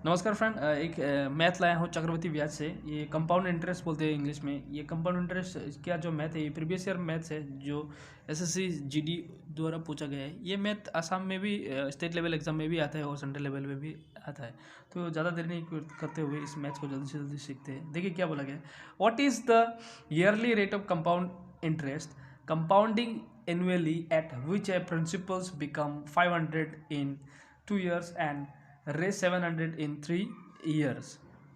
नमस्कार फ्रेंड, एक मैथ लाया हूँ चक्रवृद्धि ब्याज से। ये कंपाउंड इंटरेस्ट बोलते हैं इंग्लिश में। ये कंपाउंड इंटरेस्ट क्या जो मैथ है, ये प्रीवियस ईयर मैथ्स है जो एसएससी जीडी द्वारा पूछा गया है। ये मैथ आसाम में भी स्टेट लेवल एग्जाम में भी आता है और सेंट्रल लेवल में भी आता है। तो ज़्यादा देर नहीं करते हुए इस मैथ को जल्दी से जल्दी सीखते हैं। देखिए क्या बोला गया है। What is the yearly rate of compound interest compounding annually at which a principals become 500 in 2 years and raise 700 in 3 years।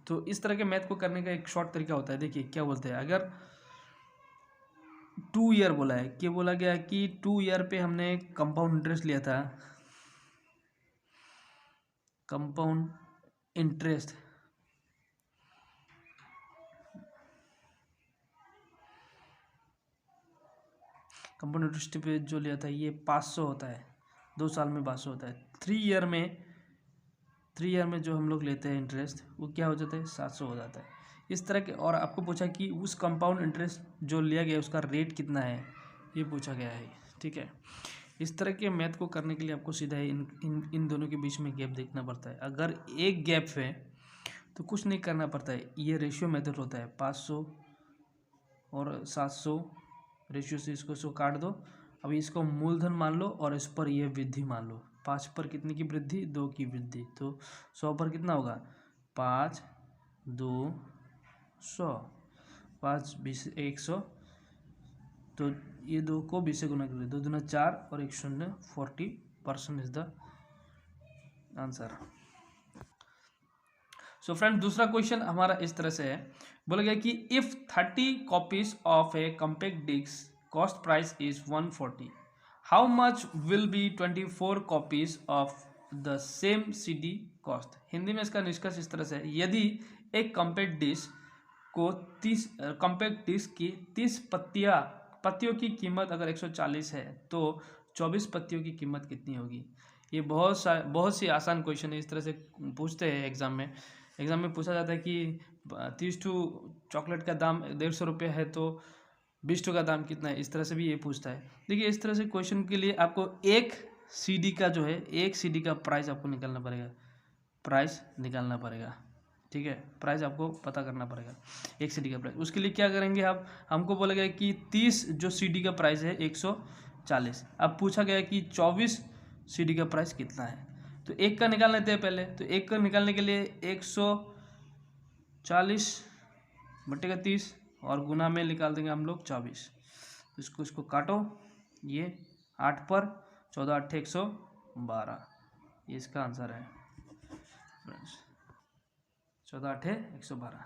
तो इस तरह के मैथ को करने का एक शॉर्ट तरीका होता है। देखिए क्या बोलते हैं, अगर 2 ईयर बोला है, क्या बोला गया कि 2 ईयर पे हमने कंपाउंड इंटरेस्ट लिया था। कंपाउंड इंटरेस्ट कंपाउंड इंटरेस्ट पे जो लिया था ये 500 होता है, 2 साल में 500 होता है। 3 ईयर में जो हम लोग लेते हैं इंटरेस्ट वो क्या हो जाता है, 700 हो जाता है। इस तरह के। और आपको पूछा कि उस कंपाउंड इंटरेस्ट जो लिया गया उसका रेट कितना है, ये पूछा गया है। ठीक है, इस तरह के मैथ को करने के लिए आपको सीधा इन दोनों के बीच में गैप देखना पड़ता है। अगर एक गैप है तो कुछ नहीं करना पड़ता है, ये रेशियो मेथड होता है। 500 और 700 रेशियो से इसको 100 काट दो। अभी इसको मूलधन मान लो और इस पर ये वृद्धि मान लो। 5 पर कितने की वृद्धि, 2 की वृद्धि, तो 100 पर कितना होगा, 5 2 100, 5 20 100। तो ये 2 को 20 से गुना कर 2 दूना 4 और 1 शून्य 40% is the answer. So friend, दूसरा क्वेश्चन हमारा इस तरह से है। बोला गया कि if 30 copies of a compact disc cost price is 140, how much will be 24 copies of the same CD cost. Hindi में इसका निष्कर्ष इस तरह से है। यदि एक कॉम्पैक्ट डिस्क को 30 कॉम्पैक्ट डिस्क की 30 पत्तियों की कीमत अगर 140 है तो 24 पत्तियों की कीमत कितनी होगी। ये बहुत सी आसान क्वेश्चन है। इस तरह से पूछते हैं एग्जाम में पूछा जाता है कि 30 टू चॉकलेट का दाम 150 रुपये है तो 20 टू का दाम कितना है। इस तरह से भी ये पूछता है। देखिए इस तरह से क्वेश्चन के लिए आपको एक CD का जो है, एक CD का प्राइस आपको निकालना पड़ेगा। ठीक है, प्राइस आपको पता करना पड़ेगा, एक CD का प्राइस। उसके लिए क्या करेंगे आप, हमको बोला गया कि 30 जो CD का प्राइस है 140। अब पूछा गया कि 24 CD का प्राइस कितना है, तो एक का निकाल लेते हैं पहले। तो एक का निकालने के लिए 140 बटेगा 30 और गुना में निकाल देंगे हम लोग 24। इसको काटो, ये 8 पर 14 8 112, ये इसका आंसर है फ्रेंड्स। 14 8 112।